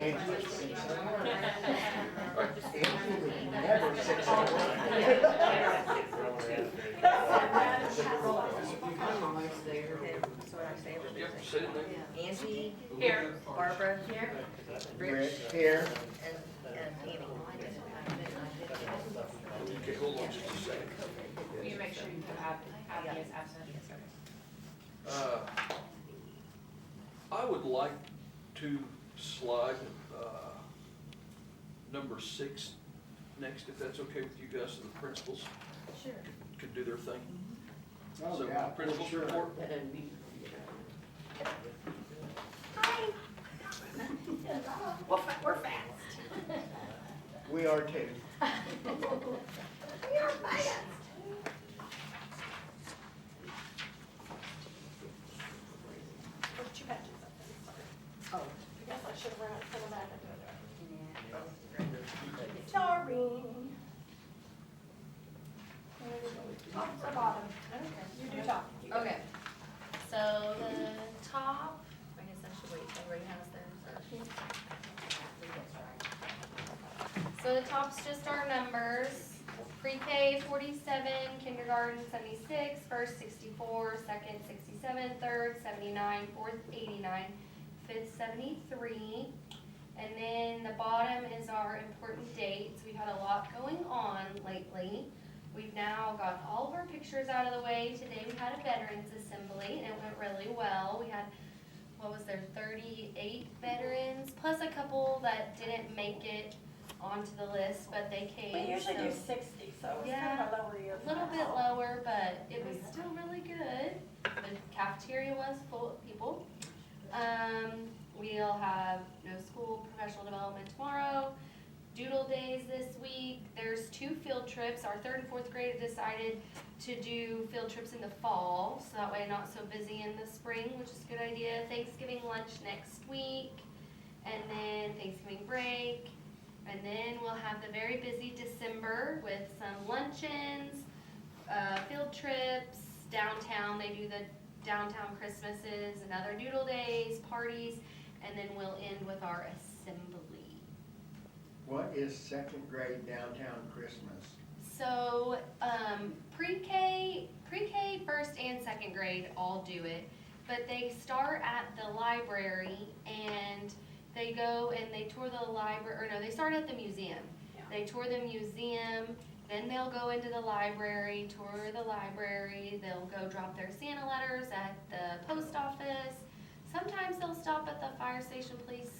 Never 6 So what I say, Yep, sitting there. Angie, Here. Barbara, Rich, Here. and Amy. Okay, hold on just a second. Will you make sure you put Abby as absent? I would like to slide number 6 next, if that's okay with you guys, so the principals Sure. could do their thing. Oh, So, yeah, principals sure. report? Hi. We're fast. We are too. We are fast. Put your badges up there, sorry. Oh. I guess I should have run it for the back. Sorry. Top or bottom? You do top. Okay, so the top, I guess I should wait, everybody has theirs. So the top's just our numbers. Pre-K 47, kindergarten 76, first 64, second 67, third 79, fourth 89, fifth 73. And then the bottom is our important dates. We've had a lot going on lately. We've now got all of our pictures out of the way. Today we had a veterans assembly and it went really well. We had, what was there, 38 veterans, plus a couple that didn't make it onto the list, but they came. We usually do so 60, so it's Yeah, kind of a lower year. a little bit lower, but it was still really good. The cafeteria was full of people. We'll have no school professional development tomorrow. Doodle days this week. There's 2 field trips. Our 3rd and 4th grade decided to do field trips in the fall, so that way not so busy in the spring, which is a good idea. Thanksgiving lunch next week, and then Thanksgiving break, and then we'll have the very busy December with some luncheons, field trips, downtown. They do the downtown Christmases and other doodle days, parties, and then we'll end with our assembly. What is 2nd grade downtown Christmas? So, pre-K, 1st and 2nd grade all do it, but they start at the library and they go and they tour the library, or no, they start at the museum. Yeah. They tour the museum, then they'll go into the library, tour the library, they'll go drop their Santa letters at the post office. Sometimes they'll stop at the fire station, police,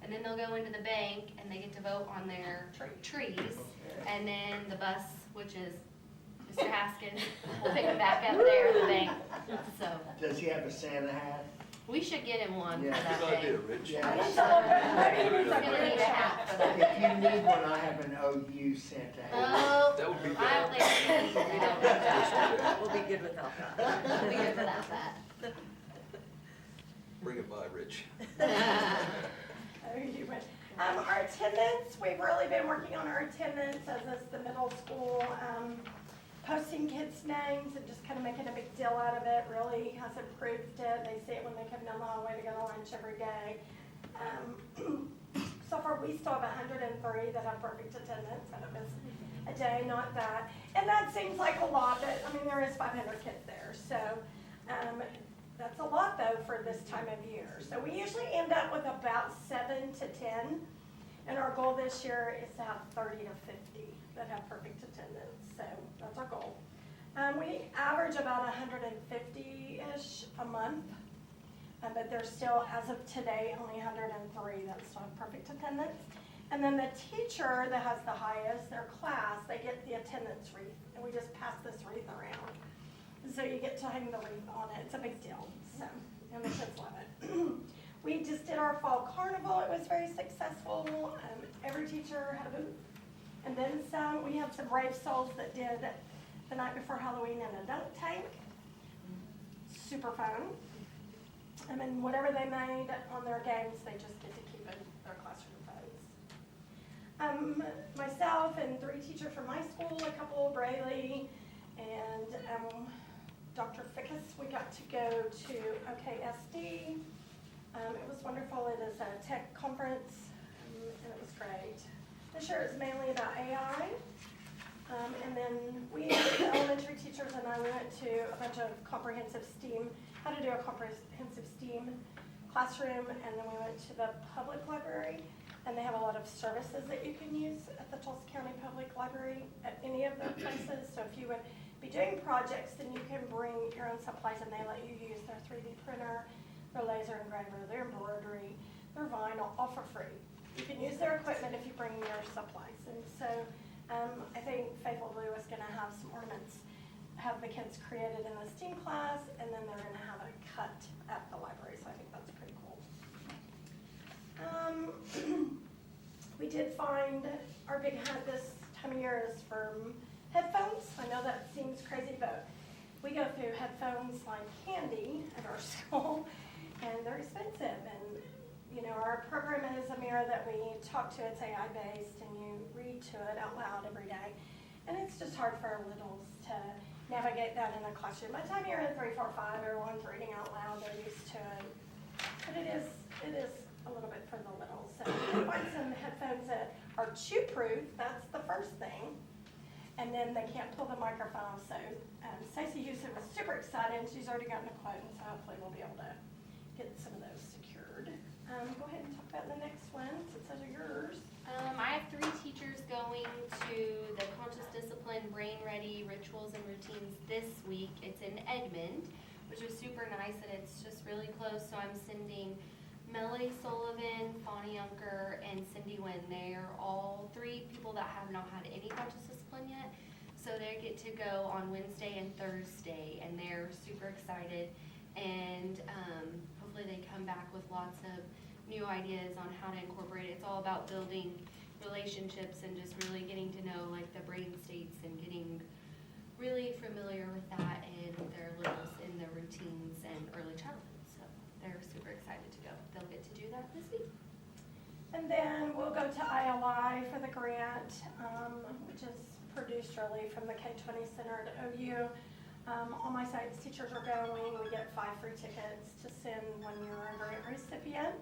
and then they'll go into the bank and they get to vote on their trees. And then the bus, which is Mr. Haskins, will pick them back up there at the bank. So Does he have a Santa hat? we should get him one for Yeah. that Good day. idea, Rich. Yeah. It's a little bit, maybe He's he's a gonna need a great hat for that. If you need one, I have an OU Santa hat. Oh, That would be good. I don't think we need that. We'll be good without that. We'll be good for that, Pat. Bring it by, Rich. Oh, you went. Our attendance, we've really been working on our attendance as is the middle school, posting kids' names and just kind of making a big deal out of it, really has improved it. They see it when they come down the hallway to go to lunch every day. So far, we still have 103 that have perfect attendance out of us a day, not that. And that seems like a lot, but I mean, there is 500 kids there. So that's a lot though for this time of year. So we usually end up with about 7 to 10. And our goal this year is to have 30 to 50 that have perfect attendance. So that's our goal. We average about 150-ish a month. But there's still, as of today, only 103 that still have perfect attendance. And then the teacher that has the highest, their class, they get the attendance wreath. And we just pass this wreath around. So you get to hang the wreath on it. It's a big deal. So, and the kids love it. We just did our fall carnival. It was very successful. Every teacher had a booth. And then some, we had some brave souls that did the night before Halloween in a dunk tank. Super fun. And then whatever they made on their games, they just get to keep in their classroom funds. Myself and 3 teachers from my school, a couple, Brayley, and Dr. Fickus, we got to go to OKSD. It was wonderful. It is a tech conference and it was great. This year is mainly about AI. And then we, the elementary teachers and I, we went to a bunch of comprehensive STEAM, how to do a comprehensive STEAM classroom, and then we went to the public library, and they have a lot of services that you can use at the Tulsa County Public Library at any of their places. So if you would be doing projects, then you can bring your own supplies, and they let you use their 3D printer, their laser engraver, their embroidery, their vinyl, all for free. You can use their equipment if you bring your supplies. And so I think Faithful Blue is going to have some ornaments, have the kids created in the STEAM class, and then they're going to have it cut at the library. So I think that's pretty cool. We did find our big hunt this time of year is for headphones. I know that seems crazy, but we go through headphones like candy at our school, and they're expensive. And you know, our program is a mirror that we talk to. It's AI-based, and you read to it out loud every day. And it's just hard for our littles to navigate that in a classroom. By the time you're in 3, 4, 5, everyone's reading out loud. They're used to it. But it is a little bit for the littles. So we find some headphones that are chew-proof. That's the first thing. And then they can't pull the microphone. So Stacey Houston was super excited. She's already gotten a quote, and so hopefully we'll be able to get some of those secured. Go ahead and talk about the next one, since those are yours. I have 3 teachers going to the Conscious Discipline Brain Ready Rituals and Routines this week. It's in Edmond, which is super nice, and it's just really close. So I'm sending Melody Sullivan, Fonnie Unker, and Cindy Wynn. They're all 3 people that have not had any conscious discipline yet. So they get to go on Wednesday and Thursday, and they're super excited. And hopefully they come back with lots of new ideas on how to incorporate it. It's all about building relationships and just really getting to know like the brain states and getting really familiar with that in their littles, in their routines and early childhood. So they're super excited to go. They'll get to do that this week. And then we'll go to ILI for the grant, which is produced really from the K-20 Center at OU. All my science teachers are going. We get 5 free tickets to send when you're a grant recipient.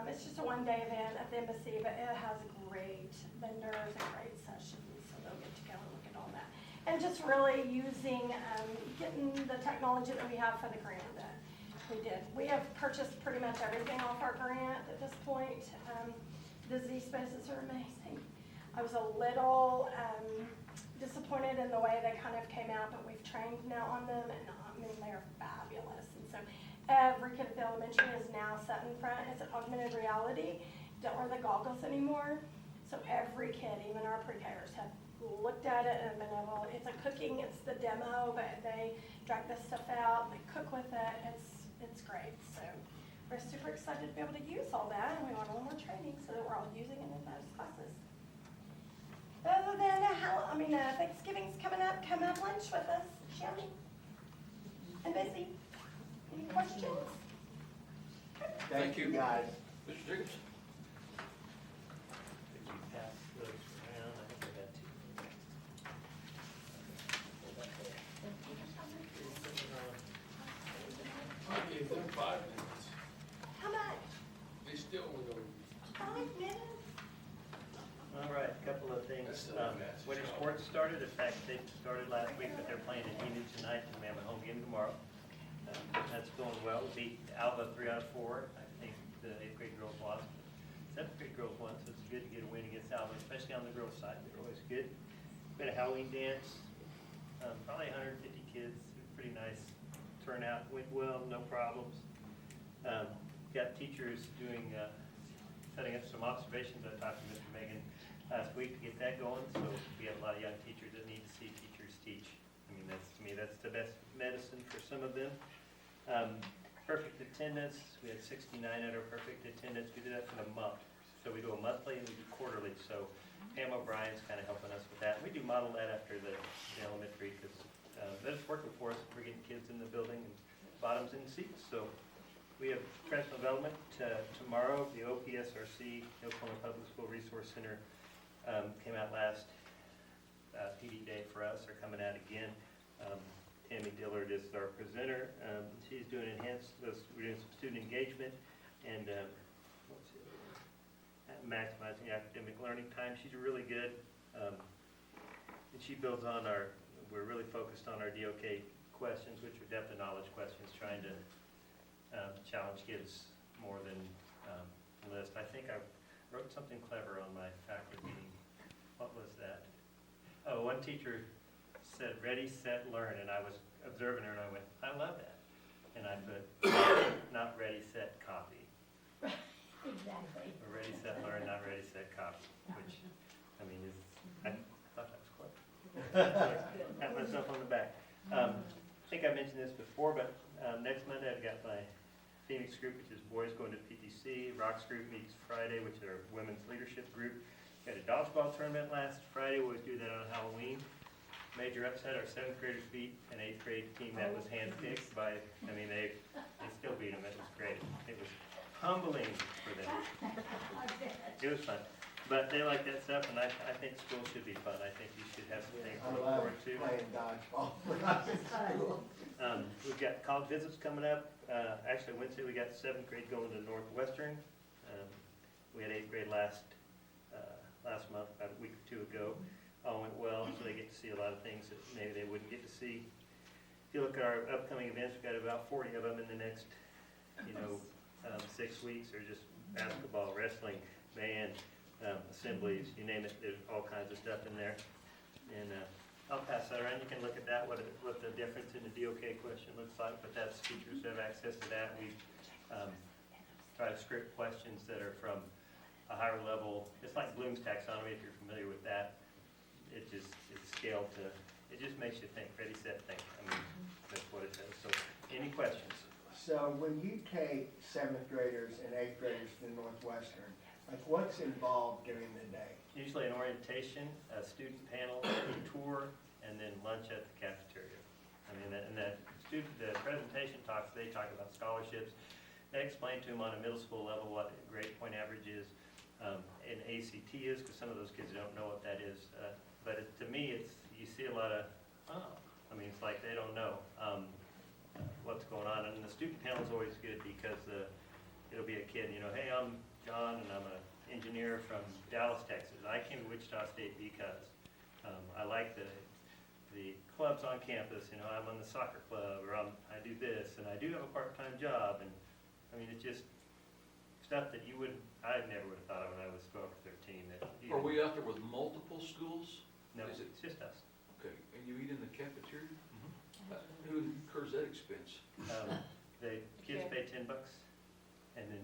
It's just a one-day event at the embassy, but it has great vendors and great sessions, so they'll get to go and look at all that. And just really using, getting the technology that we have for the grant that we did. We have purchased pretty much everything off our grant at this point. The Z-Spaces are amazing. I was a little disappointed in the way they kind of came out, but we've trained now on them, and I mean, they're fabulous. And so every kid at the elementary is now set in front. It's an augmented reality. Don't wear the goggles anymore. So every kid, even our pre-Kers, have looked at it and been able, it's a cooking, it's the demo, but they drag this stuff out, they cook with it. It's great. So we're super excited to be able to use all that, and we want a little more training so that we're all using it in those classes. Other than Thanksgiving's coming up, come have lunch with us, shall we? And Busy. Any questions? Thank you. Guys. Mr. Jacobs? Could you pass those around? I think I got 2. I gave them 5 minutes. How much? They still only go. 5 minutes? All right, a couple of things. That's still a mess. Winter sports started. In fact, they started last week, but they're playing at Enid tonight, and we have a home game tomorrow. That's going well. We beat Alva 3 out of 4. I think the 8th grade girls lost, but 7th grade girls won, so it's good to get a win against Alva, especially on the girls' side. They're always good. We had a Halloween dance, probably 150 kids. Pretty nice turnout. Went well, no problems. Got teachers doing, setting up some observations. I talked to Mr. Megan last week to get that going, so we have a lot of young teachers that need to see teachers teach. I mean, to me, that's the best medicine for some of them. Perfect attendance, we had 69 at our perfect attendance. We did that for the month. So we do a monthly and we do quarterly. So Pam O'Brien's kind of helping us with that. We do model that after the elementary because that's working for us. We're getting kids in the building and bottoms in seats. So we have professional development tomorrow. The OPSRC, the Oklahoma Public School Resource Center, came out last PD day for us. They're coming out again. Tammy Dillard is our presenter. She's doing we're doing some student engagement, and maximizing academic learning time. She's really good. And she builds on we're really focused on our DOK questions, which are depth of knowledge questions, trying to challenge kids more than list. I think I wrote something clever on my faculty meeting. What was that? Oh, one teacher said, ready, set, learn, and I was observing her and I went, I love that. And I put, not ready, set, copy. Exactly. Or ready, set, learn, not ready, set, copy, which, I mean, I thought that was clever. Pat myself on the back. I think I mentioned this before, but next Monday I've got my Phoenix group, which is boys going to PTC. Rocks group meets Friday, which is our women's leadership group. Got a dodgeball tournament last Friday. We always do that on Halloween. Major upset, our 7th graders beat an 8th grade team that was handpicked by, I mean, they still beat them. It was great. It was humbling for them. It was fun. But they like that stuff, and I think school should be fun. I think you should have some things to I look love forward to. playing dodgeball when I was in school. We've got college visits coming up. Actually, Wednesday, we got 7th grade going to Northwestern. We had 8th grade last month, about a week or 2 ago. All went well, so they get to see a lot of things that maybe they wouldn't get to see. If you look at our upcoming events, we've got about 40 of them in the next, 6 weeks. They're just basketball, wrestling, band, assemblies, you name it. There's all kinds of stuff in there. And I'll pass that around. You can look at that, what the difference in the DOK question looks like, but that's teachers have access to that. We try to script questions that are from a higher level. It's like Bloom's taxonomy, if you're familiar with that. It's scaled to, it just makes you think, ready, set, think. I mean, that's what it does. So, any questions? So when you take 7th graders and 8th graders to Northwestern, like what's involved during the day? Usually an orientation, a student panel, a tour, and then lunch at the cafeteria. I mean, and the presentation talks, they talk about scholarships. They explain to them on a middle school level what a grade point average is, and ACT is, because some of those kids don't know what that is. But to me, you see a lot of, I mean, it's like they don't know what's going on. And the student panel is always good because it'll be a kid, hey, I'm John and I'm an engineer from Dallas, Texas. I came to Wichita State because I like the clubs on campus. I'm on the soccer club, or I do this, and I do have a part-time job. And I mean, it's just stuff that I never would have thought of when I was 12 or 13. Are we out there with multiple schools? No, Is it's just us. Okay, and you eat in the cafeteria? Mhm. Who incurs that expense? The kids pay $10, and then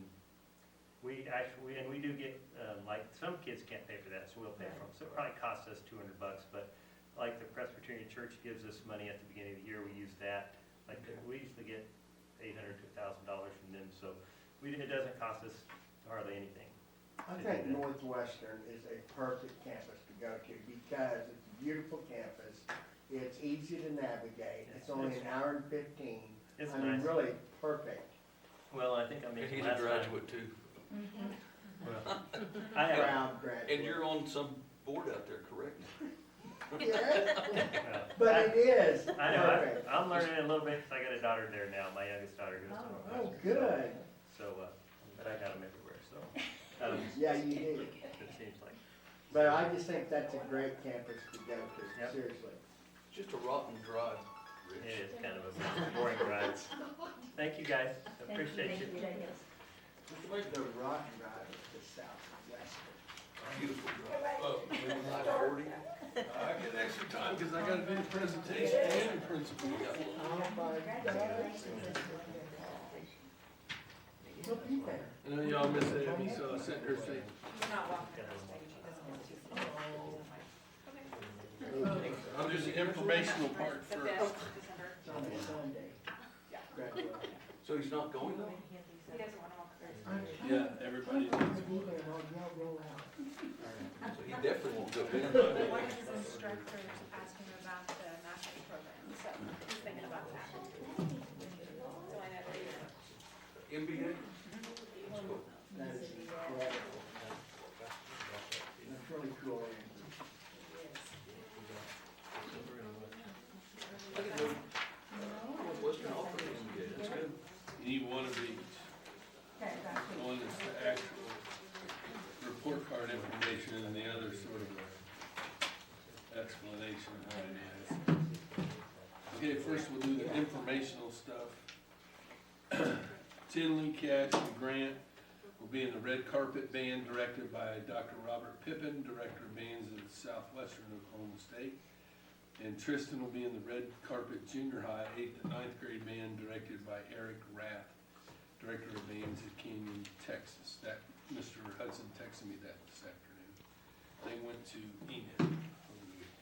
we do get, like, some kids can't pay for that, so we'll pay for them. So it probably costs us $200, but like the Presbyterian Church gives us money at the beginning of the year, we use that. Like, we usually get $800 to $1,000 from them, so it doesn't cost us hardly anything. I think Northwestern is a perfect campus to go to because it's a beautiful campus. It's easy to navigate. It's only an hour and 15. It's I mean, nice. really perfect. Well, I think I And mentioned he's a last time. graduate too. Well, I have, Proud graduate. And you're on some board out there, correct? Yeah, but it is I know, perfect. I'm learning a little bit because I got a daughter there now. My youngest daughter goes to Oh, Northwestern. good. So, but I got them everywhere, so. Yeah, you do. It seems like. But I just think that's a great campus to go to, Yep. seriously. Just a rotten drive, It Rich. is kind of a boring ride. Thank you, guys. Appreciate you. The rock drive is the southwest. Beautiful drive. Oh, maybe not 40. I get extra time because I gotta do the presentation and the principal. Oh, my God. He'll be there. And then y'all miss Abby, so I sent her saying, You're not welcome to the stage, she doesn't want to. I'll do the informational part The first. 5th of December. It's on a Sunday. Blackwell. So he's not going though? He doesn't want to walk through. Yeah, everybody. I'll be there while y'all roll out. So he definitely won't go in. One of his instructors asked him about the master's program, so he's thinking about that. So I know that he's. MBA? That is incredible. That's really cool. I didn't know Northwestern offered an MBA, that's good. You need one of each. One is the actual report explanation of what it is. Okay, first we'll do the informational stuff. Tinley, Catch, and Grant will be in the red carpet band directed by Dr. Robert Pippin, Director of Bands of Southwestern Oklahoma State. And Tristan will be in the red carpet junior high 8th and 9th grade band directed by Eric Rath, Director of Bands at Canyon, Texas. That Mr. Hudson texted me that this afternoon. They went to Enid over the weekend.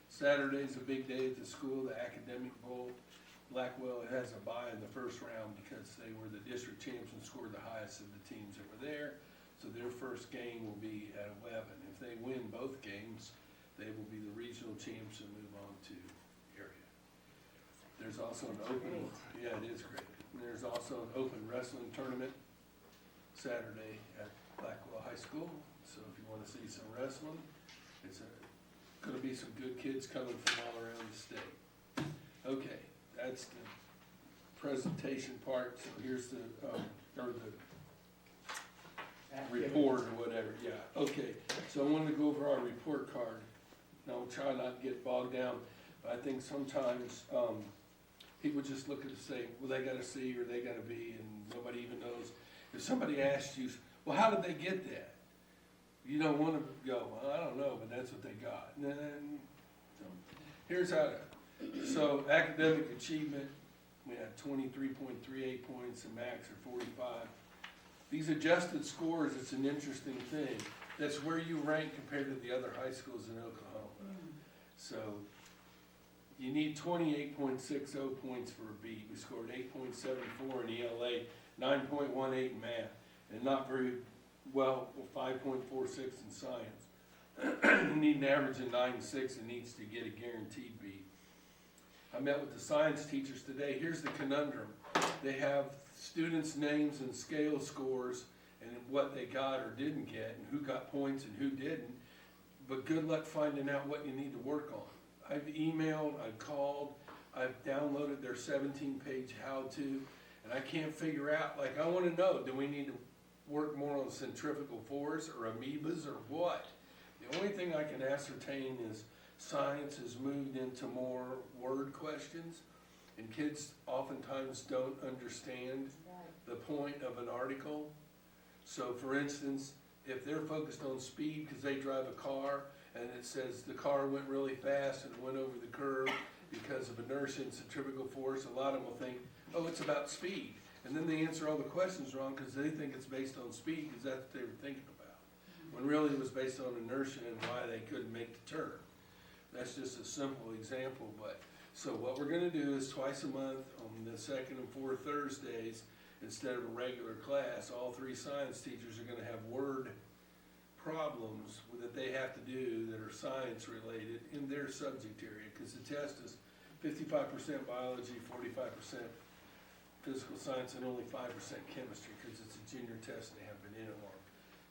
Saturday's a big day at the school, the Academic Bowl. Blackwell has a bye in the first round because they were the district champs and scored the highest of the teams that were there. So their first game will be at 11. If they win both games, they will be the regional champs and move on to area. There's also an open, yeah, it is great. There's also an open wrestling tournament Saturday at Blackwell High School. So if you want to see some wrestling, it's going to be some good kids coming from all around the state. Okay, that's the presentation part. So here's the, or the report or whatever, yeah. Okay, so I wanted to go over our report card. Now, I'll try not to get bogged down, but I think sometimes people just look at it and say, well, they got a C or they got a B, and nobody even knows. If somebody asks you, well, how did they get that? You don't want to go, well, I don't know, but that's what they got. And then, so, here's how to, so academic achievement, we had 23.38 points, and max are 45. These adjusted scores, it's an interesting thing. That's where you rank compared to the other high schools in Oklahoma. So you need 28.60 points for a B. We scored 8.74 in ELA, 9.18 in math, and not very well, 5.46 in science. You need an average of 9.6 and needs to get a guaranteed B. I met with the science teachers today. Here's the conundrum. They have students' names and scale scores and what they got or didn't get and who got points and who didn't. But good luck finding out what you need to work on. I've emailed, I've called, I've downloaded their 17-page how-to, and I can't figure out, like, I want to know, do we need to work more on centrifugal force or amoebas or what? The only thing I can ascertain is science has moved into more word questions, and kids oftentimes don't understand the point of an article. So for instance, if they're focused on speed because they drive a car and it says the car went really fast and went over the curb because of inertia and centrifugal force, a lot of them will think, oh, it's about speed. And then they answer all the questions wrong because they think it's based on speed because that's what they were thinking about. When really it was based on inertia and why they couldn't make the turn. That's just a simple example, but so what we're gonna do is twice a month on the second and fourth Thursdays, instead of a regular class, all three science teachers are gonna have word problems that they have to do that are science related in their subject area, because the test is 55% biology, 45% physical science, and only 5% chemistry, because it's a junior test and they haven't been in it long.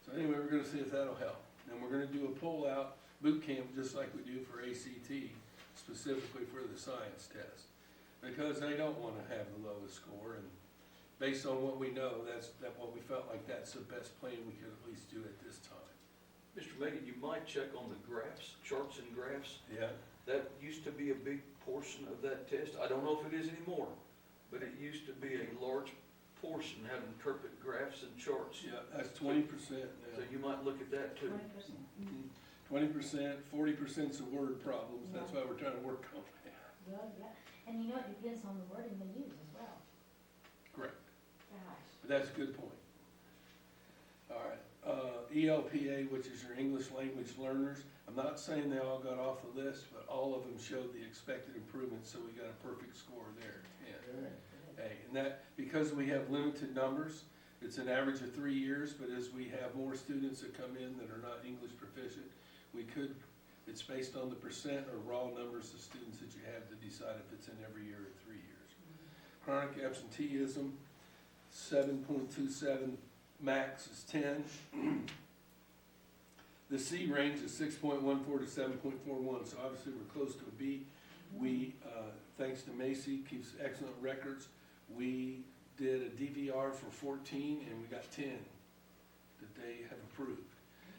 So anyway, we're gonna see if that'll help. And we're gonna do a pull-out boot camp just like we do for ACT, specifically for the science test, because they don't want to have the lowest score, and based on what we know, that's what we felt like that's the best plan we could at least do at this time. Mr. Megan, you might check on the graphs, charts and graphs. Yeah. That used to be a big portion of that test. I don't know if it is anymore, but it used to be a large portion, having to interpret graphs and charts. Yeah, that's 20% So now. you might look at that too. 20%, 40% is word problems. That's why we're trying to work on that. Well, yeah, and you know, it depends on the wording they use as well. Correct. Gosh. But that's a good point. All right, ELPA, which is your English language learners. I'm not saying they all got off the list, but all of them showed the expected improvement, so we got a perfect score there. Yeah. Hey, and that, because we have limited numbers, it's an average of 3 years, but as we have more students that come in that are not English proficient, it's based on the percent or raw numbers of students that you have to decide if it's in every year or 3 years. Chronic absenteeism, 7.27, max is 10. The C range is 6.14 to 7.41, so obviously we're close to a B. We, thanks to Macy, keeps excellent records. We did a DVR for 14 and we got 10 that they have approved.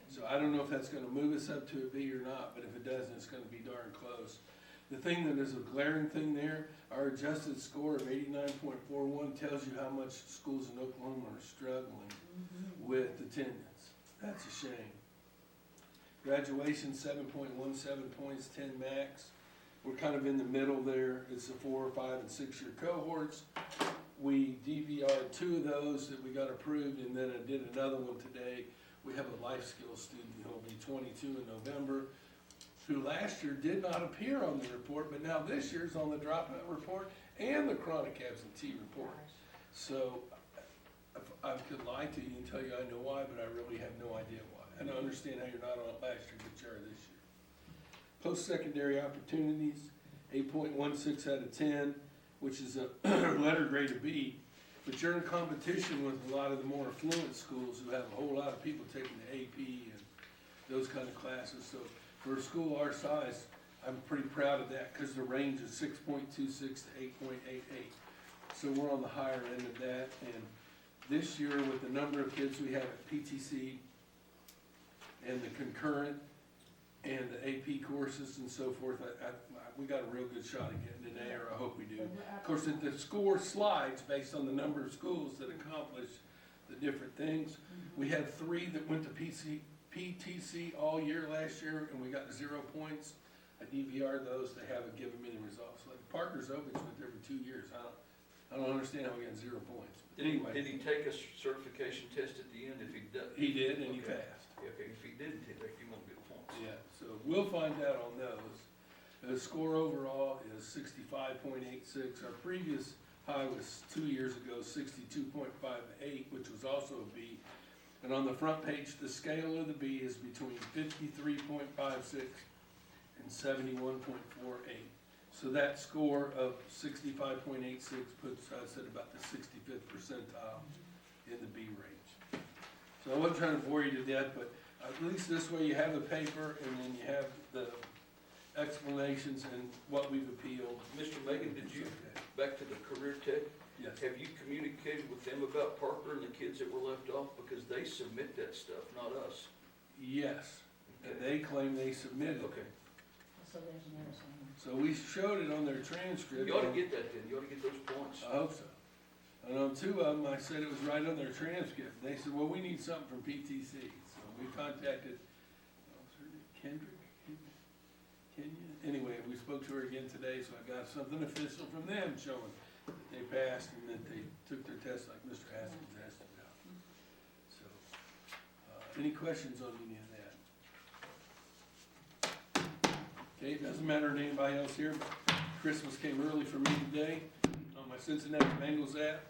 So I don't know if that's gonna move us up to a B or not, but if it doesn't, it's gonna be darn close. The thing that is a glaring thing there, our adjusted score of 89.41 tells you how much schools in Oklahoma are struggling with attendance. That's a shame. Graduation, 7.17 points, 10 max. We're kind of in the middle there. It's the 4, 5, and 6 year cohorts. We DVR'd 2 of those that we got approved, and then I did another one today. We have a life skills student who'll be 22 in November, who last year did not appear on the report, but now this year's on the dropout report and the chronic absentee report. So I could lie to you and tell you I know why, but I really have no idea why. I don't understand how you're not on it last year, but you are this year. Post-secondary opportunities, 8.16 out of 10, which is a letter grade of B. But you're in competition with a lot of the more affluent schools who have a whole lot of people taking the AP and those kind of classes. So for a school our size, I'm pretty proud of that because the range is 6.26 to 8.88. So we're on the higher end of that. And this year, with the number of kids we have at PTC and the concurrent and the AP courses and so forth, we got a real good shot at getting an A, or I hope we do. Of course, the score slides based on the number of schools that accomplish the different things. We had 3 that went to PTC all year last year, and we got 0 points. I DVR'd those. They haven't given me the results. Like Parker's Ovich went there for 2 years. I don't understand how we got 0 points. But anyway, Did he take a certification test at the end if he does? he did, and he Okay. passed. Okay, if he didn't, he won't get points. Yeah, so we'll find out on those. The score overall is 65.86. Our previous high was 2 years ago, 62.58, which was also a B. And on the front page, the scale of the B is between 53.56 and 71.48. So that score of 65.86 puts us at about the 65th percentile in the B range. So I wasn't trying to bore you to death, but at least this way you have the paper and then you have the explanations and what we've appealed. Mr. Megan, did you, back to the career tech, Yes. have you communicated with them about Parker and the kids that were left off? Because they submit that stuff, not us. Yes, and Okay. they claim they submitted. Okay. So there's never something. So we showed it on their transcript. You ought to get that then, you ought to get those points. I hope so. And on 2 of them, I said it was right on their transcript. They said, well, we need something from PTC. So we contacted Kendrick, Kenya. Anyway, we spoke to her again today, so I got something official from them showing that they passed and that they took their test like Mr. Haskins asked about. So, any questions on any of that? Okay, it doesn't matter to anybody else here, but Christmas came early for me today on my Cincinnati Bengals app.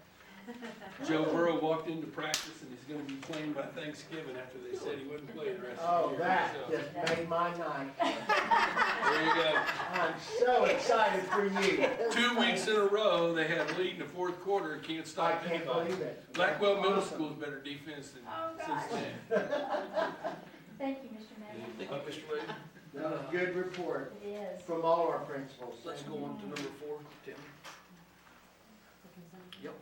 Joe Burrow walked into practice and he's gonna be playing by Thanksgiving after they said he wouldn't play the rest of Oh, the year. that So, just made my night. there you go. I'm so excited for you. 2 weeks in a row, they had a lead in the 4th quarter and can't I stop can't anybody. believe it. Blackwell Middle Awesome. School's better defense than Oh, gosh. Cincinnati. Thank you, Mr. Manning. Mr. Megan, That was a good report It is. from all our principals. let's go on to number 4, Tim. Yep.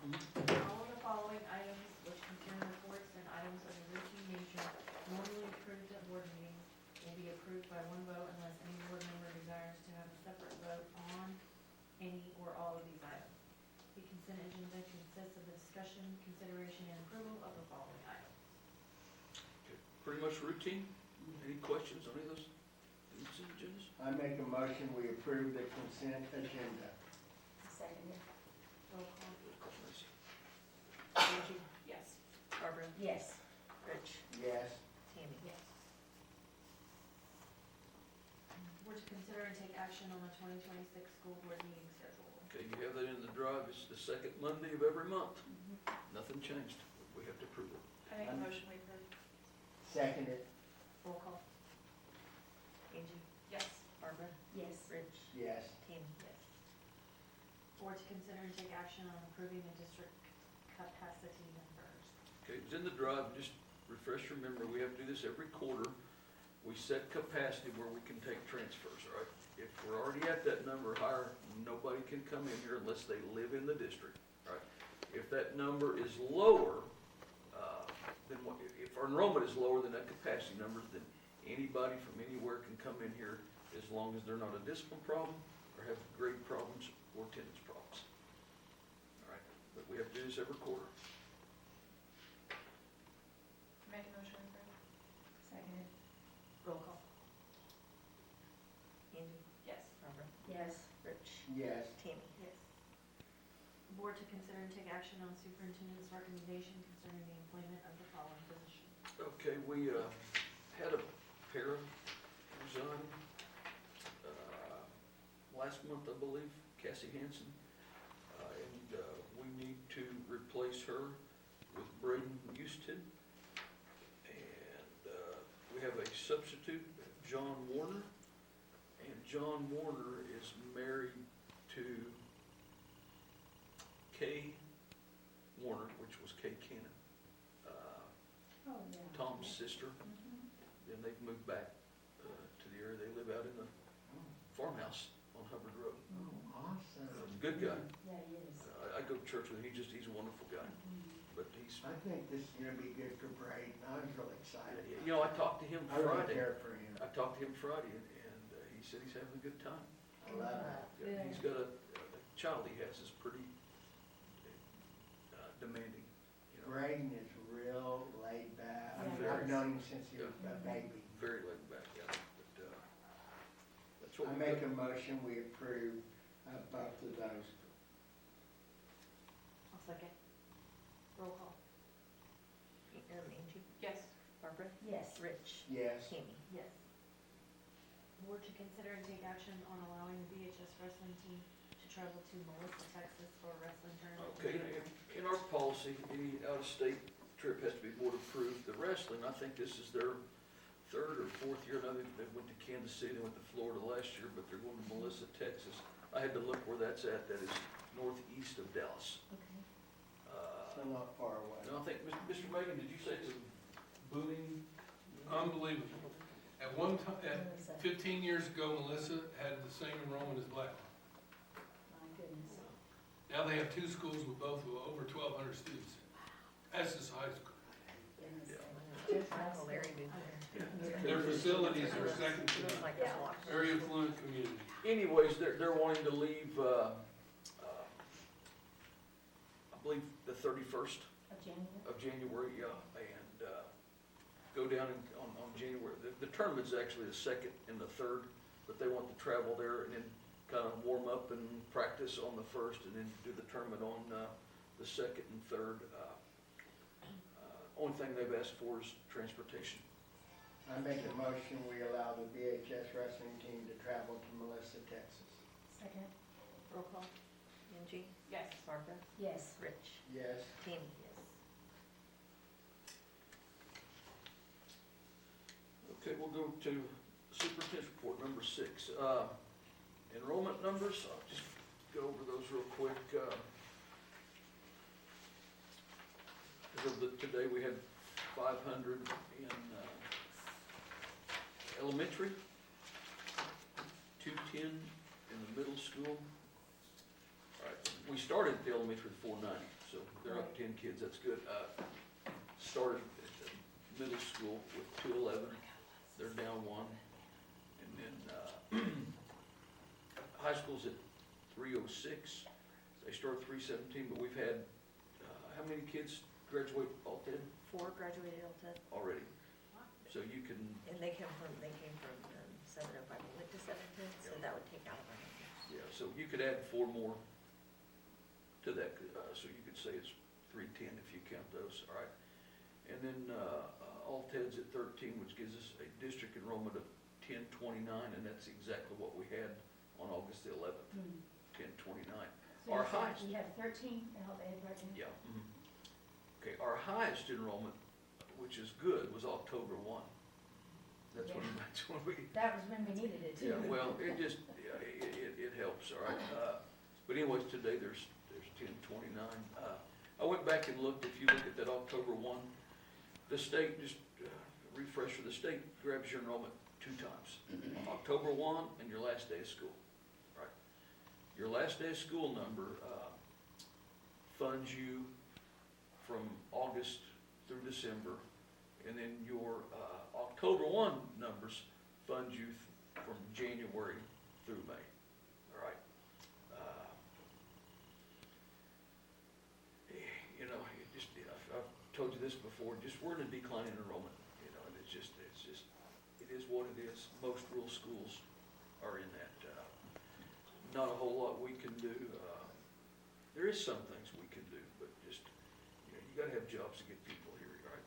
All of the following items which concern reports and items of a routine nature normally approved at board meetings will be approved by one vote unless any board member desires to have a separate vote on any or all of these items. The consent agenda consists of the discussion, consideration, and approval of the following items. Pretty much routine. Any questions on any of those consent agendas? I make a motion, we approve the consent agenda. Second. Roll call. Angie? Yes. Barbara? Yes. Rich? Yes. Tammy? Yes. We're to consider and take action on the 2026 school board meeting schedule. Okay, you have that in the drive. It's the second Monday of every month. Nothing changed. We have to approve it. I make a motion we approve. Second it. Roll call. Angie? Yes. Barbara? Yes. Rich? Yes. Tammy? Yes. Or to consider and take action on approving the district capacity numbers. Okay, it's in the drive. Just refresh your memory. We have to do this every quarter. We set capacity where we can take transfers, all right? If we're already at that number higher, nobody can come in here unless they live in the district, all right? If that number is lower, then what, if our enrollment is lower than that capacity numbers, then anybody from anywhere can come in here as long as they're not a discipline problem or have grade problems or attendance problems. All right, but we have to do this every quarter. Make a motion to approve. Second. Roll call. Angie, Yes. Barbara, Yes. Rich, Yes. Tammy. Yes. Board to consider and take action on superintendent's recommendation concerning the employment of the following position. Okay, we had a para resign last month, I believe, Cassie Hansen. And we need to replace her with Braden Houston. And we have a substitute, John Warner. And John Warner is married to Kay Warner, which was Kay Cannon, Oh, yeah. Tom's sister. Mhm. Then they've moved back to the area. They live out in the farmhouse on Hubbard Road. Oh, awesome. Good guy. Yeah, he is. I go to church with him. He's a wonderful guy. Mhm. But he's, I think this is gonna be good for Braden. I was really excited. you know, I talked to him I really Friday. care for him. I talked to him Friday and he said he's having a good time. I love that. Yeah, he's got the child he has is pretty demanding, you know, Braden is real laid back. Yeah. I've known him since he was a baby. very laid back, yeah. But that's what I we make got. a motion, we approve both of those. I'll second. Roll call. Angie, Yes. Barbara, Yes. Rich, Yes. Tammy. Yes. Board to consider and take action on allowing the BHS wrestling team to travel to Melissa, Texas for a wrestling tournament. Okay, in our policy, any out-of-state trip has to be board approved. The wrestling, I think this is their third or fourth year. Now they went to Kansas City, they went to Florida last year, but they're going to Melissa, Texas. I had to look where that's at. That is northeast of Dallas. Okay. So not far away. No, I think, Mr. Megan, did you say it's a booming? Unbelievable. At one time, Melissa. 15 years ago, Melissa had the same enrollment as Blackwell. My goodness. Now they have two schools with both of over 1,200 students. That's just high school. Goodness. Jeff Michael, Larry moved there. Their facilities are second to It was none. like a block. Very affluent community. Anyways, they're wanting to leave, I believe, the 31st Of January? of January, yeah, and go down on January. The tournament's actually the 2nd and the 3rd, but they want to travel there and then kind of warm up and practice on the 1st and then do the tournament on the 2nd and 3rd. Only thing they've asked for is transportation. I make a motion, we allow the BHS wrestling team to travel to Melissa, Texas. Second. Roll call. Angie, Yes. Barbara, Yes. Rich, Yes. Tammy. Yes. Okay, we'll go to superintendent's report, number 6. Enrollment numbers, I'll just go over those real quick. As of today, we had 500 in elementary, 210 in the middle school. All right, we started at the elementary with 490, so they're up 10 kids, that's good. Started at the middle school with 211, they're down 1. And then high school's at 306, they started 317, but we've had, how many kids graduate all 10 4 graduated Delta, already? So you can, and they came from 705, we went to 710, so that would take out of our numbers. yeah, so you could add 4 more to that, so you could say it's 310 if you count those, all right? And then all TED's at 13, which gives us a district enrollment of 1029, and that's exactly what we had on August the 11th, Hmm. 1029. So Our you said highest. we have 13 in health aid right now? Yeah. Okay, our highest enrollment, which is good, was October 1. That's when, Yeah. that's when we, That was when we needed it too. yeah, well, it just, yeah, it helps, all right? But anyways, today there's 1029. I went back and looked, if you look at that October 1, the state, just refresher, the state grabs your enrollment 2 times. October 1 and your last day of school, right? Your last day of school number funds you from August through December, and then your October 1 numbers fund you from January through May, all right? You know, I've told you this before, just we're in a decline in enrollment, you know, and it is what it is. Most rural schools are in that. Not a whole lot we can do. There is some things we can do, but just, you know, you gotta have jobs to get people here, right?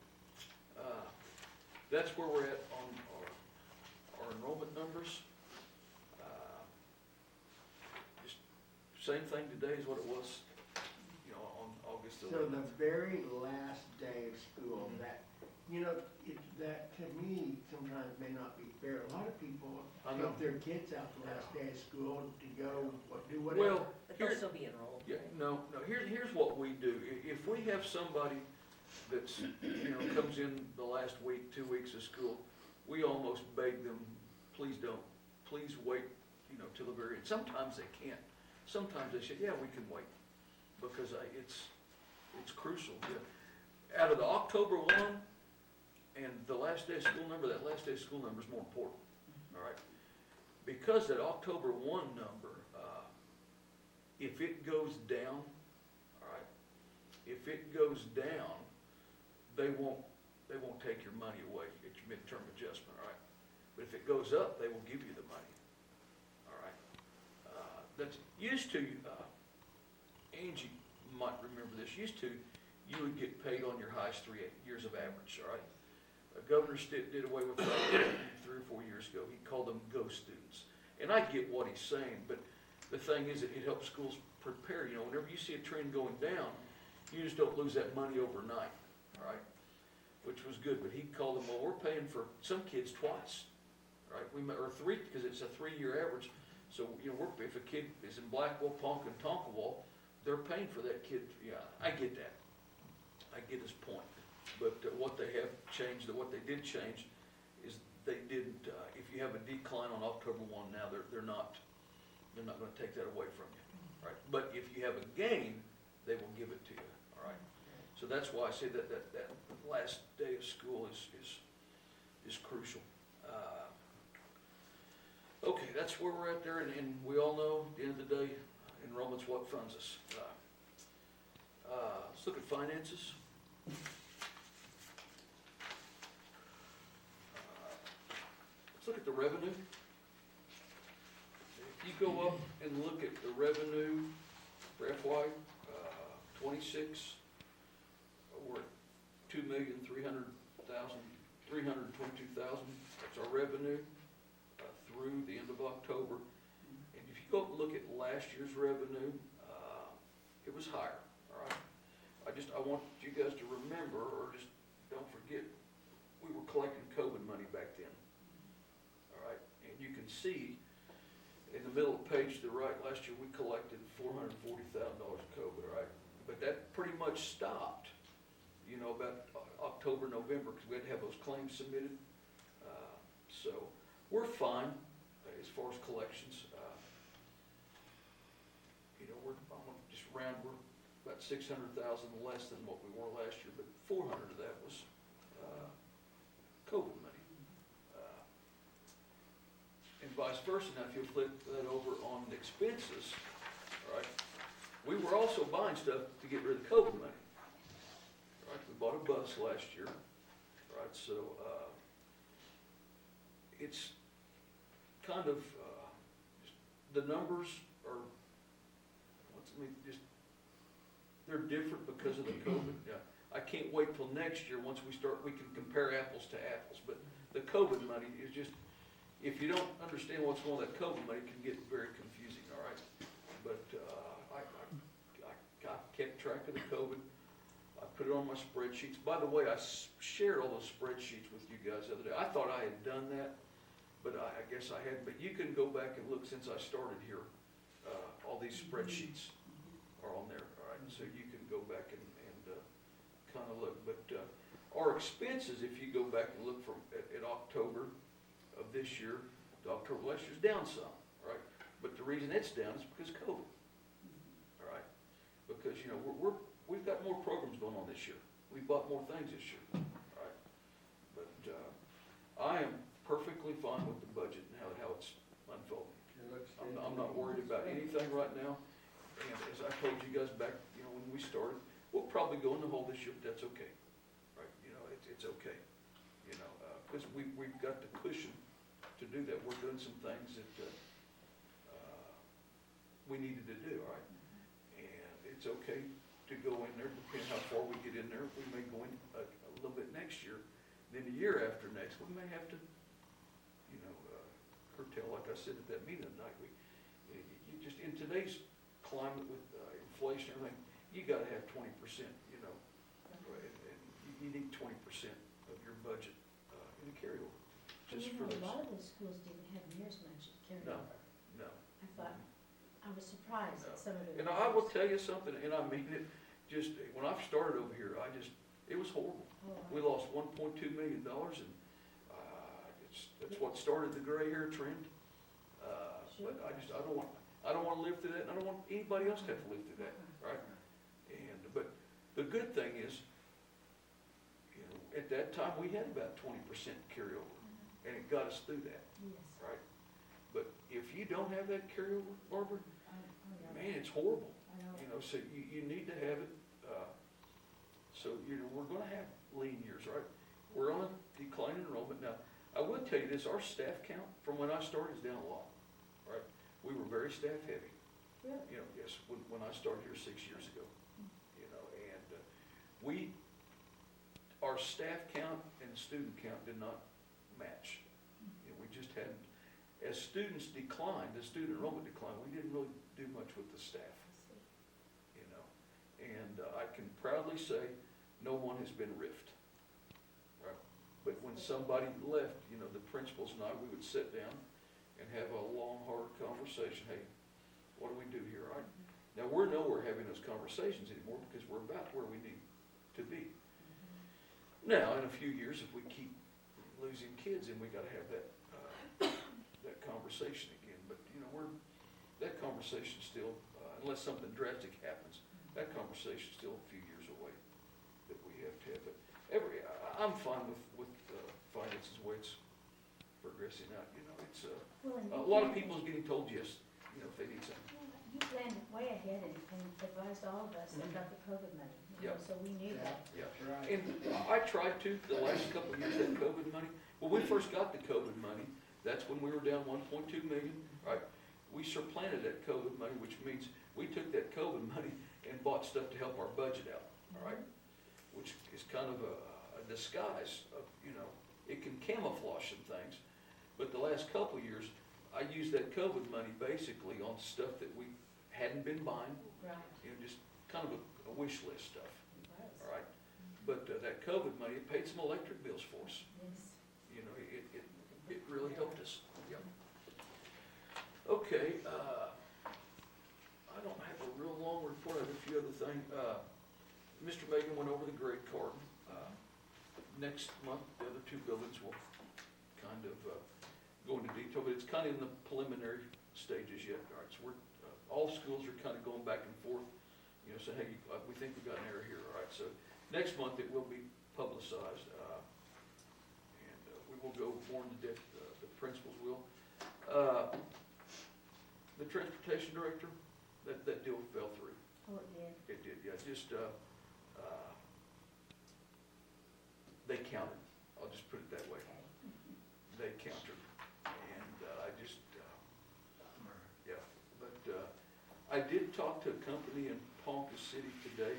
That's where we're at on our enrollment numbers. Just same thing today as what it was, you know, on August So 11th. the very last day of school, that, you know, that to me sometimes may not be fair. A lot of people I know. take their kids out the last day of school to go do whatever. Well, But they'll here, still be enrolled. yeah, no, here's what we do. If we have somebody that's, you know, comes in the last week, 2 weeks of school, we almost beg them, please wait, you know, till the very end. Sometimes they can't. Sometimes they say, yeah, we can wait, because it's crucial. Yeah. Out of the October 1 and the last day of school number, that last day of school number is more important, all right? Because that October 1 number, if it goes down, all right, if it goes down, they won't take your money away at your midterm adjustment, all right? But if it goes up, they will give you the money, all right? That's used to, Angie might remember this, used to, you would get paid on your highest 3 years of average, all right? Governor Stitt did away with that 3 or 4 years ago. He called them ghost students. And I get what he's saying, but the thing is, it helps schools prepare. You know, whenever you see a trend going down, you just don't lose that money overnight, all right? Which was good, but he called them, well, we're paying for some kids twice, all right? Or 3, because it's a 3-year average. So, you know, if a kid is in Blackwell, Ponca, and Tonkawa, they're paying for that kid. Yeah, I get that. I get his point. But what they have changed, what they did change, is they didn't, if you have a decline on October 1 now, they're not gonna take that away from you, right? But if you have a gain, they will give it to you, all right? So that's why I say that last day of school is crucial. Okay, that's where we're at there, and we all know, at the end of the day, enrollment's what funds us. Let's look at finances. Let's look at the revenue. If you go up and look at the revenue for FY '26, we're at $2,322,000. That's our revenue through the end of October. And if you go up and look at last year's revenue, it was higher, all right? I want you guys to remember, or just don't forget, we were collecting COVID money back then, all right? And you can see in the middle of the page to the right, last year we collected $440,000 of COVID, all right? But that pretty much stopped, you know, about October, November, because we had to have those claims submitted. So we're fine as far as collections. You know, I'm gonna just round, we're about 600,000 less than what we were last year, but 400 of that was COVID money. And vice versa. Now, if you flip that over on the expenses, all right, we were also buying stuff to get rid of the COVID money. All right, we bought a bus last year, all right, so it's kind of, just, the numbers are, they're different because of the COVID. Yeah, I can't wait till next year, once we can compare apples to apples, but the COVID money is just, if you don't understand what's going on, that COVID money can get very confusing, all right? But I kept track of the COVID. I put it on my spreadsheets. By the way, I shared all those spreadsheets with you guys the other day. I thought I had done that, but I guess I hadn't. But you can go back and look since I started here. All these spreadsheets are on there, all right? So you can go back and kind of look. But our expenses, if you go back and look from at October of this year to October last year's down some, right? But the reason it's down is because of COVID, all right? Because, you know, we've got more programs going on this year. we bought more things this year, right? But, I am perfectly fine with the budget and how it's unfolding. I'm not worried about anything right now, and as I told you guys back, when we started, we'll probably go in the hole this year, but that's okay, right? It's okay, because we've got the cushion to do that. We're doing some things that, we needed to do, right? And it's okay to go in there, depending how far we get in there. We may go in a little bit next year, then the year after next, we may have to, curtail, like I said at that meeting tonight, you just, in today's climate with inflation and everything, you gotta have 20%, and you need 20% of your budget in a carryover, just for A those. lot of those schools didn't have near as much carryover. No. I thought, I was surprised at some of it. And I will tell you something, and I mean it, just, when I started over here, it was horrible. We lost $1.2 million, and that's what started the gray hair trend. But I don't want to live through that, and I don't want anybody else to have to live through that, right? But the good thing is, at that time, we had about 20% carryover, and it got us through that, Yes. right? But if you don't have that carryover, Barbara, Yeah. man, it's horrible. I know. So you need to have it, so, we're gonna have lean years, right? We're on a decline in enrollment. Now, I would tell you this, our staff count from when I started is down a lot, right? We were very staff heavy. Really? Yes, when I started here 6 years ago, and our staff count and student count did not match. We just hadn't, as students declined, as student enrollment declined, we didn't really do much with the staff. And I can proudly say, no one has been riffed, right? But when somebody left, the principals and I, we would sit down and have a long, hard conversation. Hey, what do we do here, right? Now, we're nowhere having those conversations anymore because we're about where we need to be. Now, in a few years, if we keep losing kids, then we gotta have that conversation again. But, that conversation still, unless something drastic happens, that conversation's still a few years away that we have to have. But I'm fine with finances the way it's progressing out, it's, Well, and a you lot of planned- people is getting told yes, if they need something. You planned way ahead and advised all of us about the COVID money, Yep. so we knew that. Yeah. Right. And I tried to, the last couple of years, that COVID money, when we first got the COVID money, that's when we were down 1.2 million, right? We supplanted that COVID money, which means we took that COVID money and bought stuff to help our budget out, all right? Which is kind of a disguise of, it can camouflage some things. But the last couple of years, I used that COVID money basically on stuff that we hadn't been buying, Right. just kind of a wish list stuff, It was. all right? But that COVID money, it paid some electric bills for us. Yes. It really helped us, yeah. Okay, I don't have a real long report, I have a few other things. Mr. Megan went over the grade card. Next month, the other two buildings will kind of go into detail, but it's kind of in the preliminary stages yet, all right? So all schools are kind of going back and forth, saying, hey, we think we got an error here, all right? So next month, it will be publicized, and we will go more into depth, the principals will. The transportation director, that deal fell through. Oh, it did. It did, yeah, just, they counted, I'll just put it that way. They counted, and I just, yeah, but I did talk to a company in Ponca City today,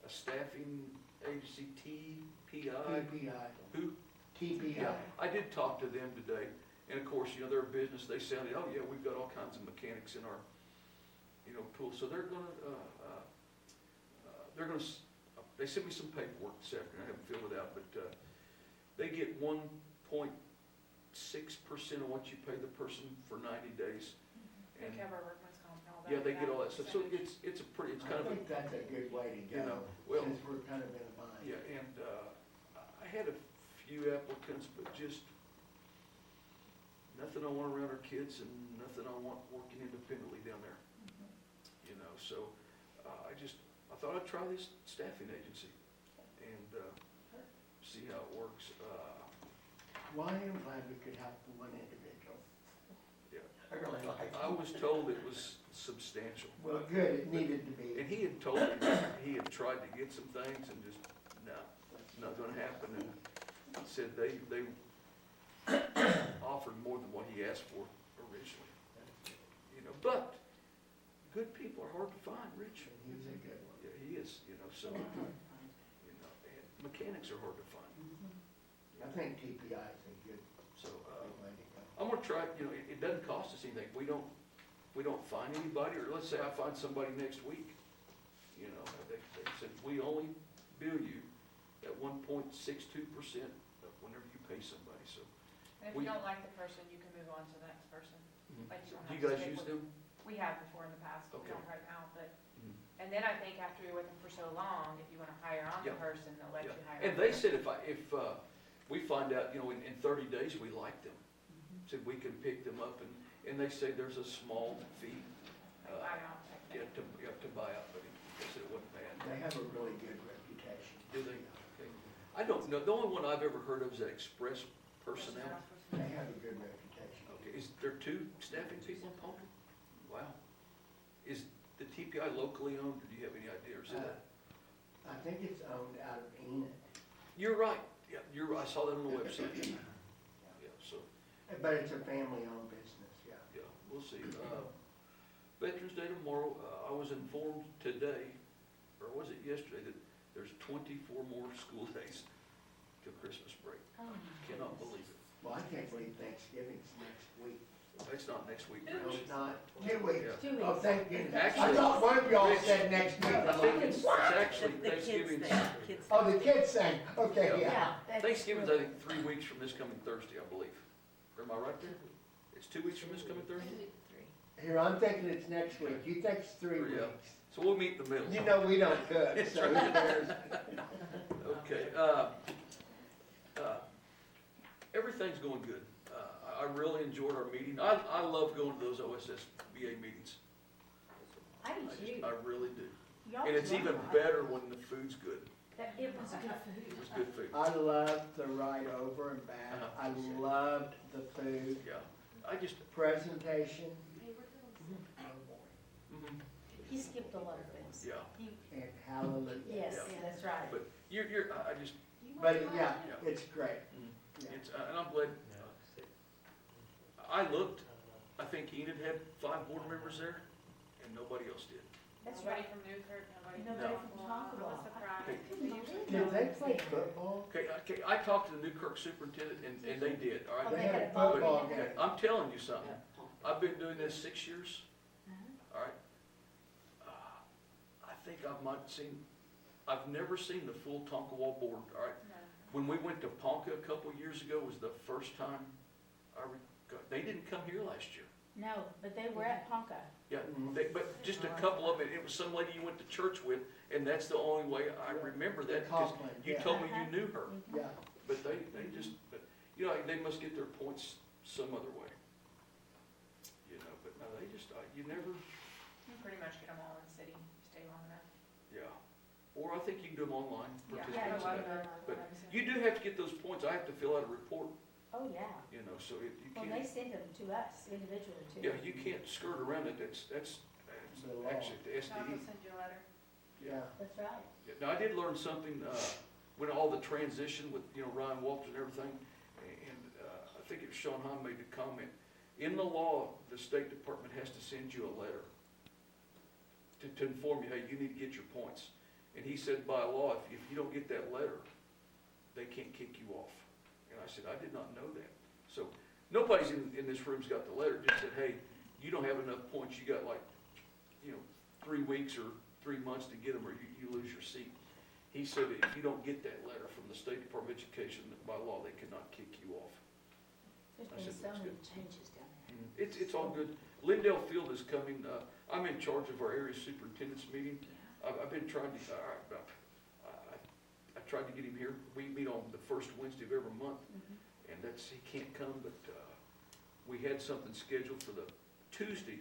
a staffing agency, TPI. TPI. Who? TPI. I did talk to them today, and of course, they're a business, they sounded, oh yeah, we've got all kinds of mechanics in our, pool, so they're gonna, they sent me some paperwork this afternoon, I haven't filled it out, but, they get 1.6% of what you pay the person for 90 days. They And, cover workman's comp and all that. yeah, they get all that percentage. stuff, so it's kind of I a, think that's a good way to go, well, since we're kind of in a bind. yeah, and, I had a few applicants, but just nothing I want around our kids and nothing I want working independently down there. So I thought I'd try this staffing agency. and, see how it works. Well, I am glad we could help the one individual. Yeah. I really like I it. was told it was substantial. Well, good, it needed to be. And he had told me that he had tried to get some things and just, no, it's not gonna happen. And he said they offered more than what he asked for originally. You know, but good people are hard to find, Rich. He's a good one. Yeah, he is, you know, so, you know, and mechanics are hard to find. I think TPI is a good So, way to go. I'm gonna try, you know, it doesn't cost us anything. We don't find anybody, or let's say I find somebody next week. You know, they said, we only bill you at 1.62% of whenever you pay somebody, so. And if We- you don't like the person, you can move on to the next person. Like you don't Do have you to guys stick use with- them? We have before in the past, but we Okay. don't right now, but, Mhm. and then I think after you're with them for so long, if you wanna hire on the Yeah. person, they'll let you Yeah. hire. And on they them. said if we find out, you know, in 30 days, we like them, said we can pick them up, and they say there's a small fee. Like, buy out type thing. You have to buy out, but he said it wasn't bad. They have a really good reputation. Do they? Okay. I don't know, the only one I've ever heard of is that Express Personnel. They have a good reputation. Okay, is there two staffing people in Ponca? Wow. Is the TPI locally owned, or do you have any idea, or is it? I think it's owned out of Enid, You're right, yeah, I saw that on the website. Yeah, so, but it's a family-owned business, yeah. yeah, we'll see. Veterans Day tomorrow, I was informed today, or was it yesterday, that there's 24 more school days till Christmas break. Oh, my Cannot goodness. believe it. Well, I can't believe Thanksgiving's next week. It's not next week, No, Rich. it's not. 2 weeks. Yeah. 2 weeks. Oh, thank goodness. I Actually, thought one of y'all Rich, said next week. I I'm think like, it's what? actually The kids Thanksgiving's, thing, kids Oh, the kids sang, okay, Yeah. yeah. Yeah. that's Thanksgiving's, true. I think, 3 weeks from this coming Thursday, I believe. Am I right there? It's 2 weeks from this coming Thursday? Here, I'm thinking it's next week. You think it's 3 Yeah. weeks. So we'll meet in the middle. You know we don't cook, That's so right. there's, Okay, everything's going good. I really enjoyed our meeting. I love going to those OSSBA meetings. I do too. I really do. Y'all And it's do even right. better when the food's good. It was good It food. was good food. I loved the ride over and back. Uh-huh. I loved the food, Yeah, I just, presentation, mhm, He skipped a lot of things. yeah, and hallelujah. Yes, Yeah. that's right. but I just, But yeah, Yeah. it's great. Yeah. it's, and I'm glad, I looked, I think Enid had 5 board members there, and nobody else did. That's Nobody right. from Newkirk, nobody. Nobody No. from I'm Tonkawa. surprised. Okay. They usually Did they play football? Okay, I talked to the Newkirk superintendent, and they did, all right? They Okay, had a had a ball football game. game. Okay, I'm telling you something, I've been doing this 6 years, Uh-huh. all right? I think I've never seen the full Tonkawa board, all right? No. When we went to Ponca a couple years ago was the first time they didn't come here last year. No, but they were at Ponca. Yeah, Mhm. but just a couple of it was some lady you went to church with, and that's the only way I remember that, because Conklin, you yeah. told me you knew her. Yeah, But they just, you know, they must get their points some other way. You know, but no, they just, you never, You pretty much get them all in the city, stay long enough. yeah. Or I think you can do them online, Yeah. participate Yeah, in I that. love But that. you do have to get those points, I have to fill out a report, Oh, yeah. you know, so you Well, they can't, send them to us individually too. yeah, you can't skirt around it, that's The law. actually the I'll SDE. send you a letter. yeah. That's right. Yeah, now, I did learn something, when all the transition with, you know, Ryan Walters and everything, and I think it was Sean Hahn made the comment, in the law, the State Department has to send you a letter to inform you, hey, you need to get your points. And he said, by law, if you don't get that letter, they can't kick you off. And I said, I did not know that. So, nobody's in this room's got the letter, just said, hey, you don't have enough points, you got like, 3 weeks or 3 months to get them, or you lose your seat. He said, if you don't get that letter from the State Department of Education, by law, they cannot kick you off. There's I been said so that's many good. changes down there. It's all good. Lindale Field is coming, I'm in charge of our area superintendent's meeting. I've been trying to, I tried to get him here. We meet on the first Wednesday of every month, and he can't come, but we had something scheduled for the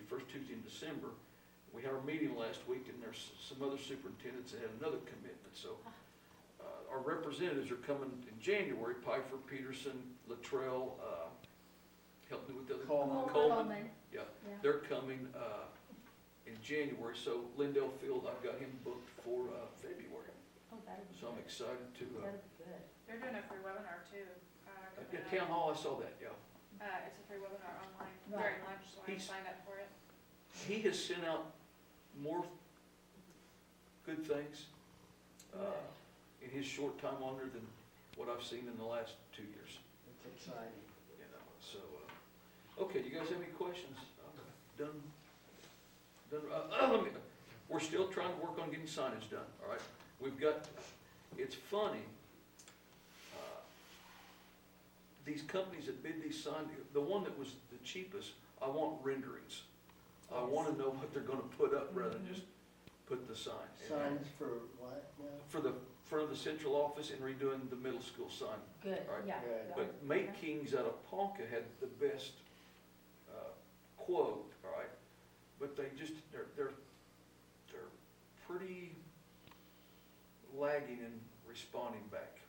first Tuesday in December. We had our meeting last week, and there's some other superintendents that had another commitment, so our representatives are coming in January, Piper, Peterson, Latrell, help me with the other. Coleman. Yeah, Yeah. they're coming, in January, so Lindell Field, I've got him booked for, February. Oh, that'd be So I'm good. excited to, That'd be good. They're doing a free webinar too. yeah, Town Hall, I saw that, yeah. It's a free webinar online Right. during lunch, so I He's- signed up for it. He has sent out more good things, in his short time on there than what I've seen in the last 2 years, It's exciting. you know, so, okay, you guys have any questions? Done, we're still trying to work on getting signage done, all right? We've got, it's funny, these companies that bid these signs, the one that was the cheapest, I want renderings. I wanna know what they're gonna put up rather than just put the sign. Signs for what now? For the front of the central office and redoing the middle school sign. Good, All right. yeah. Good. yeah. But Mate Kings out of Ponca had the best, quote, all right? But they just, they're pretty lagging in responding back.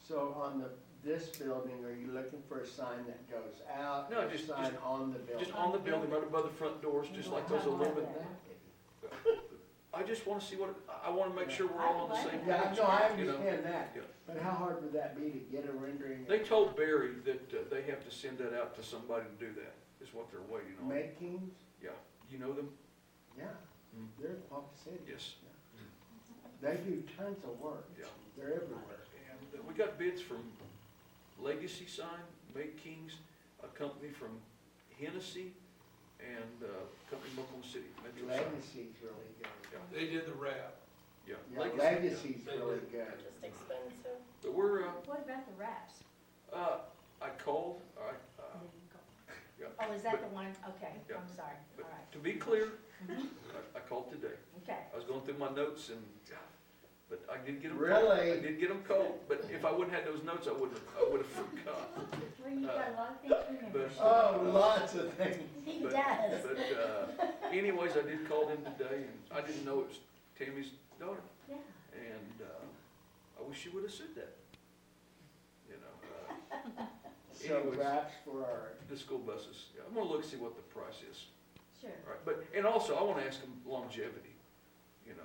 So on this building, are you looking for a sign that goes out? No, or a just- sign on the building? Just on the building, right above the front doors, just like those aluminum. I just wanna see what, I wanna make sure we're all on the same Yeah, page. no, I you know? understand that, Yeah. but how hard would that be to get a rendering? They told Barry that they have to send that out to somebody to do that, is what they're waiting on. Makings? Yeah, you know them? Yeah, Mm. they're in Ponca City. Yes. They do tons of work. Yeah. They're everywhere. And we got bids from Legacy Sign, Make Kings, a company from Hennessy, and a company in Oklahoma City, Metro Sign. Legacy's really good. Yeah, They did the wrap. yeah. Yeah, Legacy, Legacy's They really did. good. Just expensive. But we're, What about the wraps? I called, all right, yeah. Oh, is that the one? Okay, Yeah. I'm sorry. But All right. to be clear, Mhm. I called today. Okay. I was going through my notes and, but I did get them. Really? I did get them called, but if I wouldn't had those notes, I would've forgot. Well, you got a lot of things to remember. But- Oh, lots of things. He But- does. But, anyways, I did call them today, and I didn't know it was Tammy's daughter, Yeah. and, I wish she would've said that. You know, So Anyways. wraps for our, the school buses, yeah, I'm gonna look, see what the price is, Sure. all right, but, and also, I wanna ask them longevity. You know,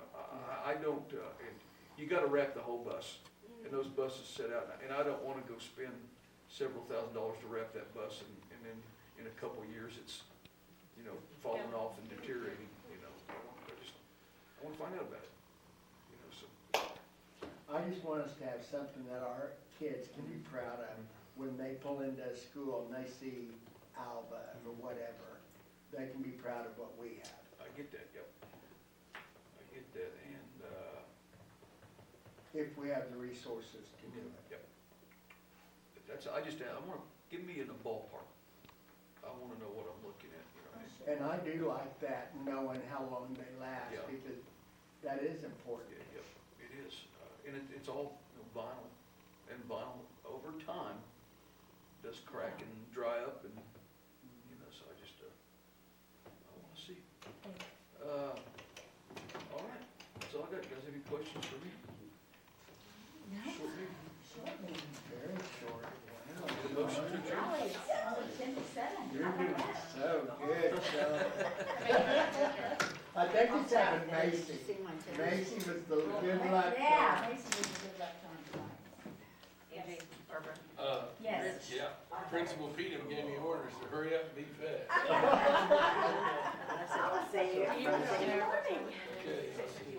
I don't, and you gotta wrap the whole bus, and those buses set out, and I don't wanna go spend several $1,000s to wrap that bus, and then in a couple of years, it's, you know, falling off and deteriorating, you know. I wanna find out about it, you know, so. I just want us to have something that our kids can be proud of when they pull into school and they see Alba or whatever. They can be proud of what we have. I get that, yep. I get that, and, If we have the resources to do it. yep. But that's, I wanna, give me in a ballpark. I wanna know what I'm looking at, you know. And I do like that, knowing how long they last, Yeah. because that is important. Yeah, yep, it is, and it's all, you know, vinyl, and vinyl over time does crack and dry up, and, you know, so I just, I wanna see. All right, that's all I got, you guys have any questions for me? No. Short meeting. Short meeting. Very short. Wow. Need a motion to adjourn? Golly, it's only 10 to 7. You're How about doing that? so good, Shelley. I think it's having Macy. See mine too. Macy was the good luck. Yeah, Mason was a good luck charm tonight. Angie, Barbara. Yes. Yeah, Principal Peter gave me orders to hurry up and be fed. I said, I'll see you. Good morning. Okay, I'll see you.